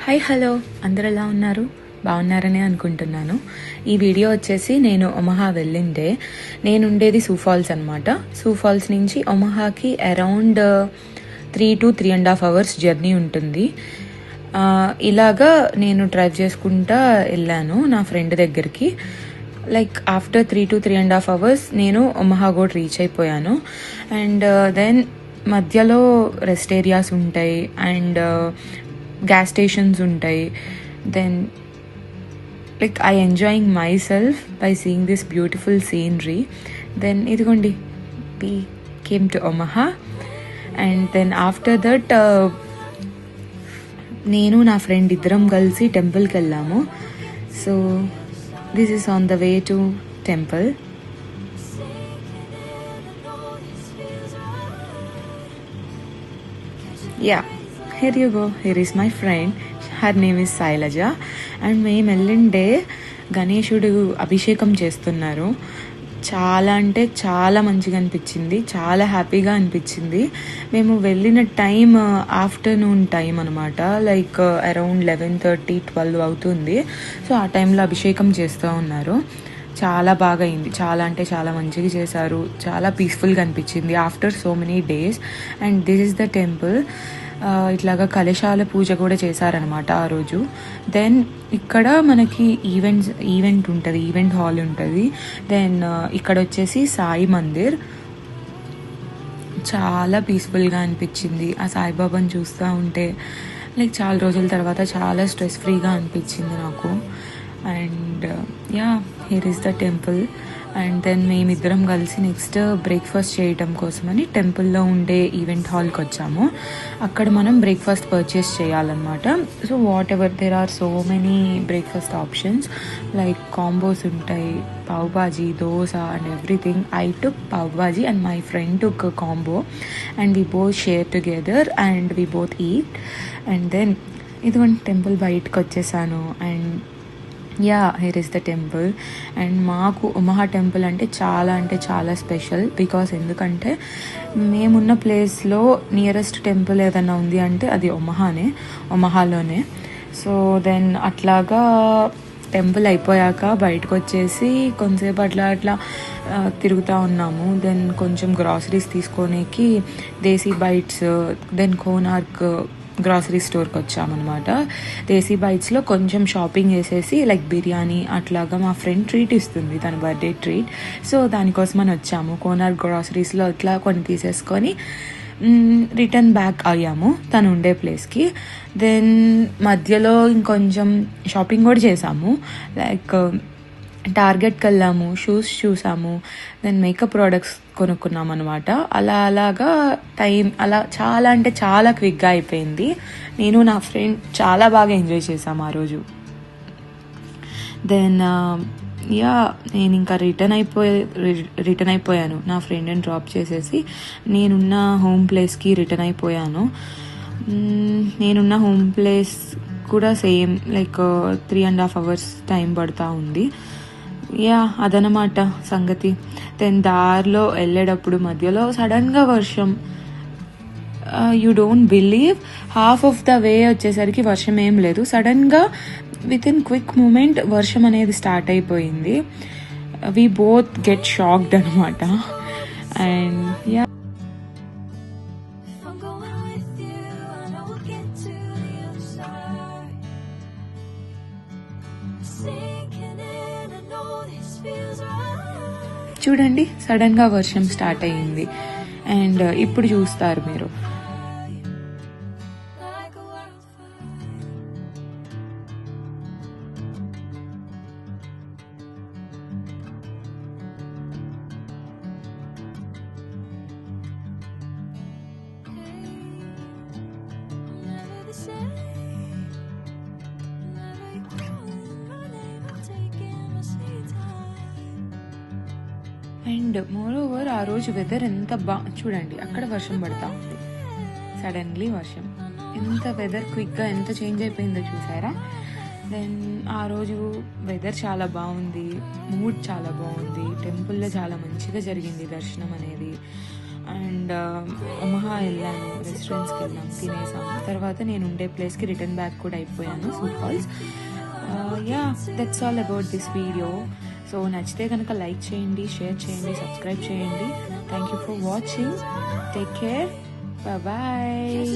Hi hello, అందరు ఎలా ఉన్నారు? బాగున్నారని అనుకుంటున్నాను. ఈ వీడియో వచ్చేసి నేను ఒమహా వెళ్ళిండే. నేను ఉండేది సూ ఫాల్స్ అనమాట. సూ ఫాల్స్ నుంచి ఒమహాకి అరౌండ్ 3 to 3.5 hours జర్నీ ఉంటుంది. ఇలాగా నేను డ్రైవ్ చేసుకుంటా వెళ్ళాను నా ఫ్రెండ్ దగ్గరికి. లైక్ ఆఫ్టర్ 3 to 3.5 hours నేను ఒమహా కూడా రీచ్ అయిపోయాను. అండ్ దెన్ మధ్యలో రెస్ట్ ఏరియాస్ ఉంటాయి అండ్ గ్యాస్ స్టేషన్స్ ఉంటాయి. Then like I enjoying myself by seeing this beautiful scenery. Then ఇదిగోండి, we came to Omaha. And then after that నేను నా friend ఇద్దరం కలిసి టెంపుల్కి వెళ్ళాము. So this is on the way to temple. Yeah, here you go, here is my friend, her name is Sailaja. And మేము వెళ్ళిండే గణేశుడు అభిషేకం చేస్తున్నారు. చాలా అంటే చాలా మంచిగా అనిపించింది, చాలా హ్యాపీగా అనిపించింది. మేము వెళ్ళిన టైం ఆఫ్టర్నూన్ టైం అనమాట, లైక్ అరౌండ్ 11:30, 12 అవుతుంది. సో ఆ టైంలో అభిషేకం చేస్తూ ఉన్నారు. చాలా బాగా అయింది, చాలా అంటే చాలా మంచిగా చేశారు. చాలా పీస్ఫుల్గా అనిపించింది after so many days. And this is the temple. ఇట్లాగా కలశాల పూజ కూడా చేశారనమాట ఆ రోజు. దెన్ ఇక్కడ మనకి ఈవెంట్ ఉంటుంది, ఈవెంట్ హాల్ ఉంటుంది. దెన్ ఇక్కడ వచ్చేసి సాయి మందిర్. చాలా పీస్ఫుల్గా అనిపించింది ఆ సాయిబాబాని చూస్తూ ఉంటే. లైక్ చాలా రోజుల తర్వాత చాలా స్ట్రెస్ ఫ్రీగా అనిపించింది నాకు. And yeah, here is the temple. And then మేమిద్దరం కలిసి నెక్స్ట్ బ్రేక్ఫాస్ట్ చేయటం కోసమని టెంపుల్లో ఉండే ఈవెంట్ హాల్కి వచ్చాము. అక్కడ మనం బ్రేక్ఫాస్ట్ పర్చేస్ చేయాలన్నమాట. So whatever, there are so many breakfast options, like combos ఉంటాయి, pav bhaji, dosa and everything. I took pav bhaji and my friend took combo and we both share together and we both eat. And then ఇదిగోండి temple బయటకు వచ్చేసాను. And yeah, here is the temple. And మాకు Omaha temple అంటే చాలా special. Because ఎందుకంటే మేమున్న ప్లేస్లో nearest temple ఏదైనా ఉంది అంటే అది ఒమహాలోనే. సో దెన్ అట్లాగా టెంపుల్ అయిపోయాక బయటకు వచ్చేసి కొంతసేపు అట్లా తిరుగుతూ ఉన్నాము. దెన్ కొంచెం గ్రాసరీస్ తీసుకోనికి దేశీ బైట్స్, దెన్ కోనార్క్ గ్రాసరీ స్టోర్కి వచ్చామన్నమాట. దేశీ బైట్స్లో కొంచెం షాపింగ్ చేసేసి లైక్ బిర్యానీ అట్లాగా మా ఫ్రెండ్ ట్రీట్ ఇస్తుంది, తన బర్త్డే ట్రీట్. సో దానికోసమని వచ్చాము. కోనార్క్ గ్రాసరీస్లో ఇట్లా కొన్ని తీసేసుకొని రిటర్న్ బ్యాక్ అయ్యాము తను ఉండే ప్లేస్కి. దెన్ మధ్యలో ఇంకొంచెం షాపింగ్ కూడా చేసాము. లైక్ టార్గెట్కి వెళ్ళాము, షూస్ చూసాము, దెన్ మేకప్ ప్రోడక్ట్స్ కొనుక్కున్నాం అనమాట. అలాగా టైం అలా చాలా అంటే చాలా క్విక్గా అయిపోయింది. నేను నా ఫ్రెండ్ చాలా బాగా ఎంజాయ్ చేసాము ఆ రోజు. దెన్ యా, నేను ఇంకా రిటర్న్ అయిపోయాను. నా ఫ్రెండ్ని డ్రాప్ చేసేసి నేనున్న హోమ్ ప్లేస్కి రిటర్న్ అయిపోయాను. నేనున్న హోమ్ ప్లేస్ కూడా సేమ్ లైక్ 3.5 hours టైం పడుతూ ఉంది. యా, అదనమాట సంగతి. దెన్ దారిలో వెళ్ళేటప్పుడు మధ్యలో సడన్గా వర్షం. You don't believe, half of the way వచ్చేసరికి వర్షం ఏం లేదు. సడన్గా విత్ ఇన్ క్విక్ మూమెంట్ వర్షం అనేది స్టార్ట్ అయిపోయింది. వీ బోత్ గెట్ షాక్డ్ అనమాట. అండ్ యా, చూడండి సడన్గా వర్షం స్టార్ట్ అయ్యింది. అండ్ ఇప్పుడు చూస్తారు మీరు. అండ్ మోర్ ఓవర్ ఆ రోజు వెదర్ ఎంత చూడండి, అక్కడ వర్షం పడతా ఉంది, సడన్లీ వర్షం. ఎంత వెదర్ క్విక్గా ఎంత చేంజ్ అయిపోయిందో చూసారా. దెన్ ఆ రోజు వెదర్ చాలా బాగుంది, మూడ్ చాలా బాగుంది, టెంపుల్లో చాలా మంచిగా జరిగింది దర్శనం అనేది. అండ్ ఒమహా వెళ్ళాను, రెస్టారెంట్స్కి వెళ్ళాం, తినేసాం. తర్వాత నేను ఉండే ప్లేస్కి రిటర్న్ బ్యాక్ కూడా అయిపోయాను suit halls. Yeah, that's all about this video. So నచ్చితే కనుక లైక్ చేయండి, షేర్ చేయండి, సబ్స్క్రైబ్ చేయండి. Thank you for watching. Take care. Bye.